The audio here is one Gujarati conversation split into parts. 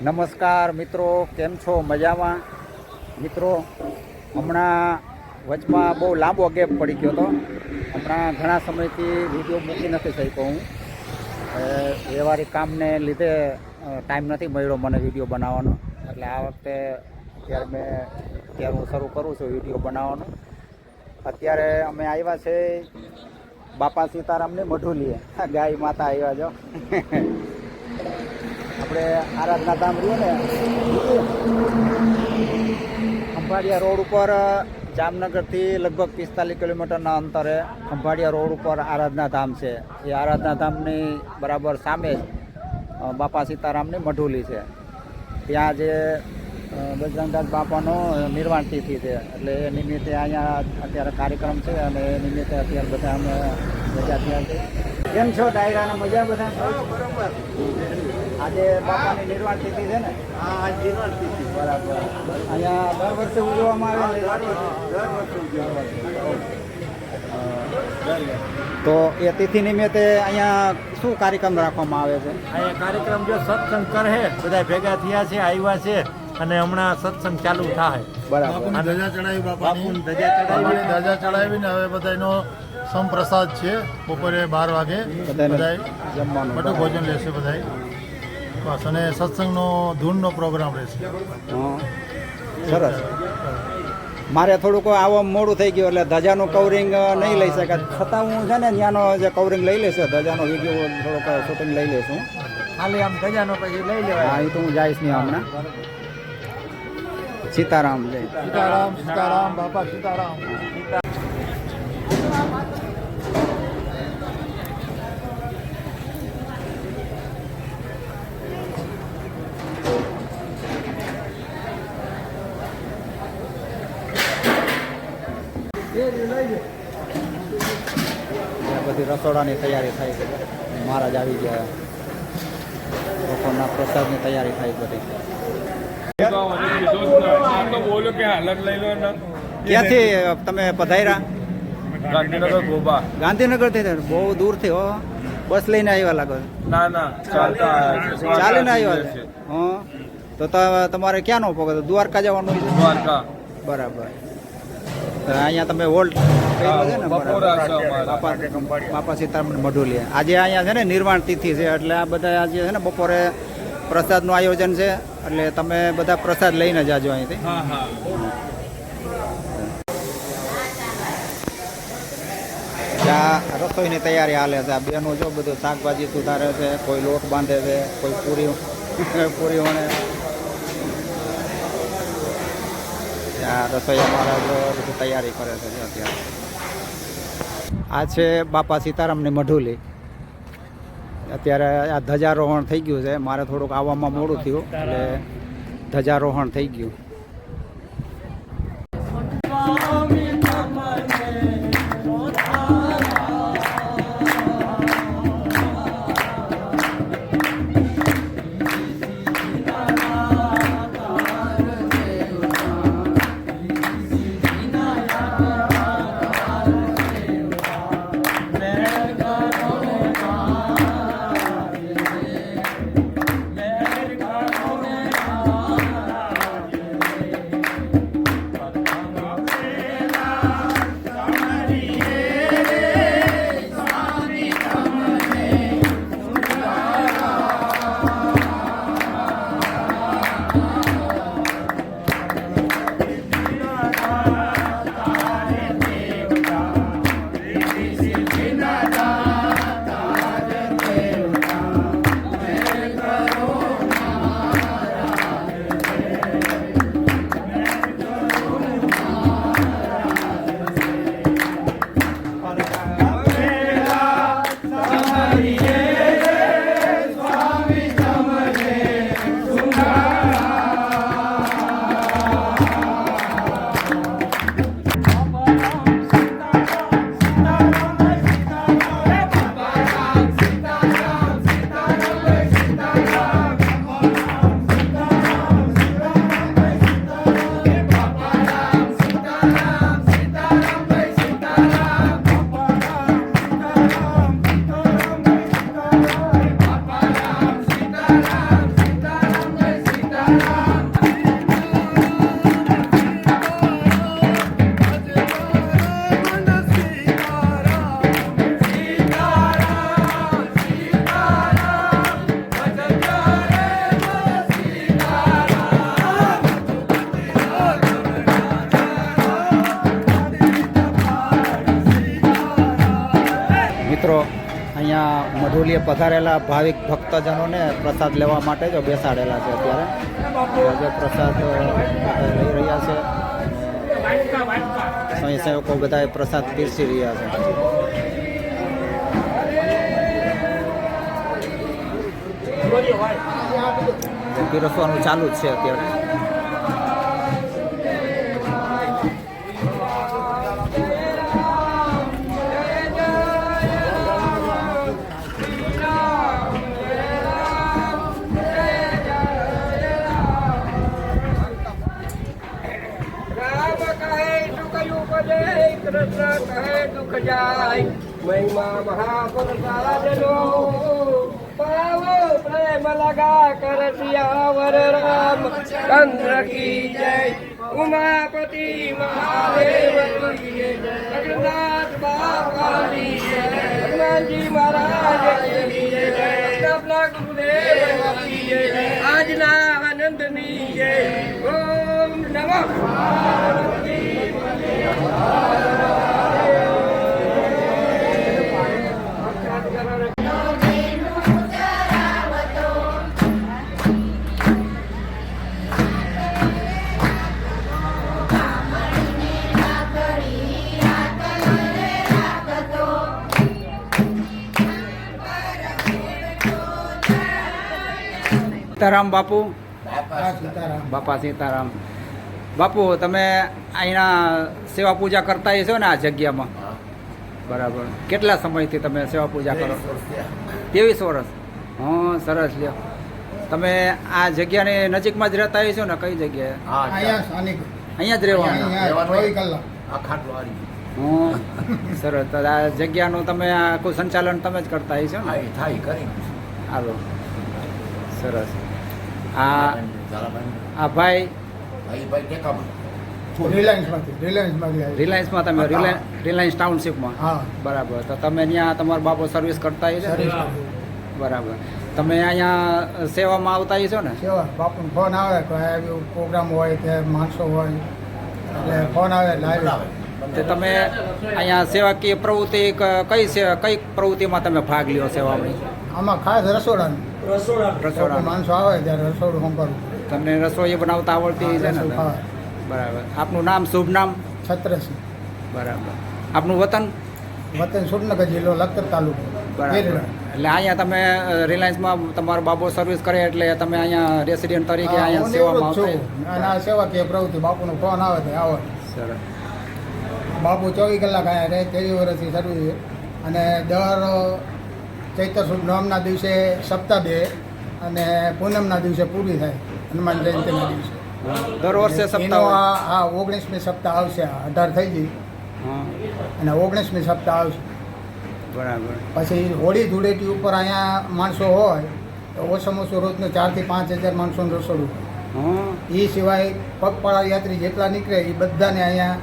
નમસ્કાર મિત્રો, કેમ છો? મજામાં? મિત્રો, હમણાં વચમાં બહુ લાંબો ગેપ પડી ગયો હતો. હમણાં ઘણા સમયથી વિડીયો મૂકી નથી શક્યો હું. વ્યવહારિક કામને લીધે ટાઈમ નથી મળ્યો મને વિડીયો બનાવવાનો. એટલે આ વખતે અત્યારે હું શરૂ કરું છું વિડીયો બનાવવાનો. અત્યારે અમે આવ્યા છે બાપા સીતારામની મઢુલીએ. ગાય માતા આવ્યા છો. આપણે આરાધના ધામ રહ્યું ને, ખંભાળિયા રોડ ઉપર જામનગરથી લગભગ 45 કિલોમીટરના અંતરે ખંભાળિયા રોડ ઉપર આરાધના ધામ છે. એ આરાધના ધામની બરાબર સામે જ બાપા સીતારામની મઢુલી છે. ત્યાં જે બજરંગદાસ બાપાનો નિર્વાણ તિથિ છે, એટલે એ નિમિત્તે અહીંયા અત્યારે કાર્યક્રમ છે અને એ નિમિત્તે અત્યારે બધા અમે ભેગા થયા છે. કેમ છો ડાયરાના? મજા બધા? બરાબર. આજે બાપાની નિર્વાણ તિથિ છે ને? હા, આજ નિર્વાણ તિથિ. બરાબર. અહીંયા દર વર્ષે ઉજવવામાં આવે છે. તો એ તિથિ નિમિત્તે અહીંયા શું કાર્યક્રમ રાખવામાં આવે છે? અહીંયા કાર્યક્રમ જો સત્સંગ કરે, બધા ભેગા થયા છે, આવ્યા છે અને હમણાં સત્સંગ ચાલુ થાય. બરાબર. ધજા ચડાવી, બાપાની ધજા ચડાવીને હવે બધાનો સમપ્રસાદ છે. બપોરે 12 વાગે બધા જમવાનું બધું ભોજન લેશે બધા. બસ, અને સત્સંગનો ધૂનનો પ્રોગ્રામ રહેશે. સરસ. મારે થોડુંક આવો મોડું થઈ ગયું એટલે ધજાનું કવરિંગ નહીં લઈ શકાય, છતાં હું છે ને ત્યાંનો જે કવરિંગ લઈ લેશે, ધજાનો વિડીયો થોડોક શૂટિંગ લઈ લઈશું. ખાલી આમ ધજાનો પછી લઈ લેવાય. હા, એ તો હું જઈશ નહીં હમણાં. સીતારામ જય સીતારામ, સીતારામ, બાપા સીતારામ. બધી રસોડાની તૈયારી થાય છે. મહારાજ આવી ગયા, બપોરના પ્રસાદની તૈયારી થાય બધી. ક્યાંથી તમે પધાર્યા? ગાંધીનગર ગોબા. ગાંધીનગરથી? બહુ દૂરથી હો. બસ લઈને આવ્યા લાગો? ના, ચાલીને આવ્યા છે. હા, તો તમારે ક્યાંનો પગો? દ્વારકા જવાનું છે? દ્વારકા. બરાબર. અહીંયા તમે હોલ્ડ કર્યો છે ને? બાપા સીતારામ મઢુલી. આજે અહીંયા છે ને નિર્વાણ તિથિ છે, એટલે આ બધા આજે છે ને બપોરે પ્રસાદનું આયોજન છે, એટલે તમે બધા પ્રસાદ લઈને જાજો અહીંથી. ત્યાં રસોઈની તૈયારી હાલે છે. આ બેનો જો બધું શાકભાજી સુધારે છે, કોઈ લોટ બાંધે છે, કોઈ પૂરી વણે. ત્યાં રસોઈયા મહારાજ બધી તૈયારી કરે છે અત્યારે. આ છે બાપા સીતારામની મઢુલી. અત્યારે આ ધજારોહણ થઈ ગયું છે. મારે થોડુંક આવવામાં મોડું થયું એટલે ધજારોહણ થઈ ગયું. મિત્રો અહીંયા મઢુલીએ પધારેલા ભાવિક ભક્તજનોને પ્રસાદ લેવા માટે જ બેસાડેલા છે અત્યારે જે પ્રસાદ લઈ રહ્યા છે અને સ્વયંસેવકો બધા પ્રસાદ પીરસી રહ્યા છે. પીરસવાનું ચાલુ જ છે અત્યારે. दुख जाय महिमा महाप्रसादनो पावो प्रेम लगा कर सियावर राम चंद्र की जय उमापति महादेव की जय जगन्नाथ बाबा की जय हनुमान जी महाराज की जय अपना गुरुदेव की जय आजना आनंदनी जय ओम नमः पार्वती સીતારામ બાપુ. બાપા સીતારામ. બાપુ તમે અહીંના સેવા પૂજા કરતા હશો ને આ જગ્યામાં? બરાબર. કેટલા સમયથી તમે સેવા પૂજા કરો? 23 વર્ષ. હા, સરસ લ્યો. તમે આ જગ્યાની નજીકમાં જ રહેતા હશો ને? કઈ જગ્યાએ? અહીંયા જ રહેવાનું? હા, સરસ. તો આ જગ્યાનું તમે આખું સંચાલન તમે જ કરતા હશો ને? હાલો, સરસ. આ ભાઈ રિલાયન્સમાં તમે રિલાયન્સ ટાઉનશીપમાં? બરાબર. તો તમે ત્યાં તમારા બાપુ સર્વિસ કરતા હશો? બરાબર. તમે અહીંયા સેવામાં આવતા હશો ને? બાપુ ફોન આવે પ્રોગ્રામ હોય કે માણસો હોય એટલે ફોન આવે એટલે આવે. તો તમે અહીંયા સેવાકીય પ્રવૃત્તિ કઈ પ્રવૃત્તિમાં તમે ભાગ લ્યો સેવામાં? આમાં ખાસ રસોડાનું રસોડા માણસો આવે ત્યારે રસોડું સંભાળવું. તમને રસોઈ બનાવતા આવડતી છે ને? બરાબર. આપનું નામ, શુભ નામ? છત્રસિંહ. બરાબર. આપનું વતન? વતન સુરનગર જિલ્લો લખતર તાલુકો. બરાબર. એટલે અહીંયા તમે રિલાયન્સમાં તમારો બાપુ સર્વિસ કરે એટલે તમે અહીંયા રેસિડેન્ટ તરીકે અહીંયા સેવામાં આવતા? અને આ સેવાકીય પ્રવૃત્તિ બાપુનો ફોન આવે તો આવે. સરસ. બાપુ 24 કલાક અહીંયા રહે. 23 વર્ષથી સર્વિસ. અને દર ચૈત્ર શુભ નોમના દિવસે સપ્તાહ 2 અને પૂનમના દિવસે પૂરી થાય હનુમાન જયંતિના દિવસે. દર વર્ષે એનો સપ્તાહ? આ 19મી સપ્તાહ આવશે. 18 થઈ ગઈ હા, અને 19મી સપ્તાહ આવશે. બરાબર. પછી હોળી ધૂળેટી ઉપર અહીંયા માણસો હોય તો ઓછામાં ઓછું રોજનું 4 થી 5 હજાર માણસોનું રસોડું હોય. હા, એ સિવાય પગપાળા યાત્રી જેટલા નીકળે એ બધાને અહીંયા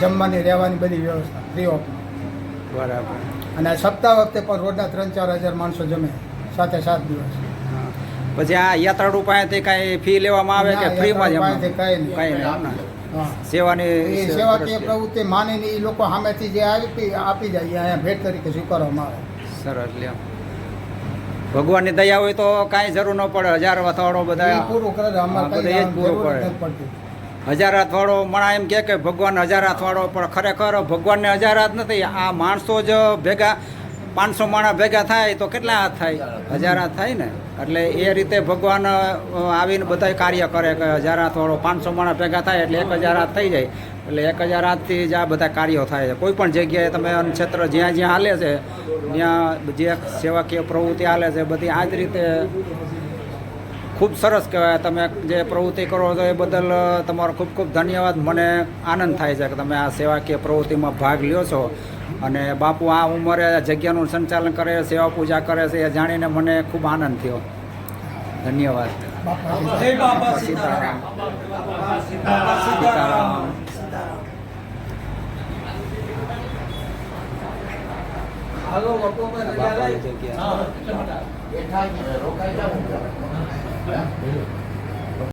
જમવાની રહેવાની બધી વ્યવસ્થા ફ્રી ઓફ. બરાબર. અને સપ્તાહ વખતે પણ રોજના 3-4 હજાર માણસો જમે સાથે 7 દિવસ. હા. પછી આ યાત્રાળુ પાસેથી કાંઈ ફી લેવામાં આવે કે ફ્રીમાં જ? પાસેથી કાંઈ નહીં. કાંઈ નહીં. હા. સેવાની એ સેવાકીય પ્રવૃત્તિ માનીને એ લોકો સામેથી જે આપી જાય અહીંયા ભેટ તરીકે સ્વીકારવામાં આવે. સરસ લ્યો. ભગવાનની દયા હોય તો કાંઈ જરૂર ન પડે. 1000 અથવાડો એ બધા પૂરું કરે છે. અમારે હા, કંઈ બધે એ જ પૂરું જરૂર પડે. નથી પડતી. 1000 અથવાડો મણા એમ કે ભગવાન 1000 અથવાડો, પણ ખરેખર ભગવાનને 1000 હાથ નથી. આ માણસો જ ભેગા 500 માણસ ભેગા થાય તો કેટલા હાથ થાય? 1000 હાથ થાય ને. એટલે એ રીતે ભગવાન આવીને બધા કાર્ય કરે કે 1000 હાથવાળો 500 માણસ ભેગા થાય એટલે 1000 હાથ થઈ જાય. એટલે 1000 હાથથી જ આ બધા કાર્યો થાય છે. કોઈ પણ જગ્યાએ તમે ક્ષેત્ર જ્યાં જ્યાં હાલે છે ત્યાં જે સેવાકીય પ્રવૃત્તિ હાલે છે બધી આ જ રીતે ખૂબ સરસ કહેવાય. તમે જે પ્રવૃત્તિ કરો છો એ બદલ તમારો ખૂબ ખૂબ ધન્યવાદ. મને આનંદ થાય છે કે તમે આ સેવાકીય પ્રવૃત્તિમાં ભાગ લ્યો છો. અને બાપુ આ ઉંમરે જગ્યાનું સંચાલન કરે, સેવા પૂજા કરે છે એ જાણીને મને ખૂબ આનંદ થયો. ધન્યવાદ. બાપા સીતારામ. સીતારામ. હાલો વકો પર રજા લઈ. જગ્યા.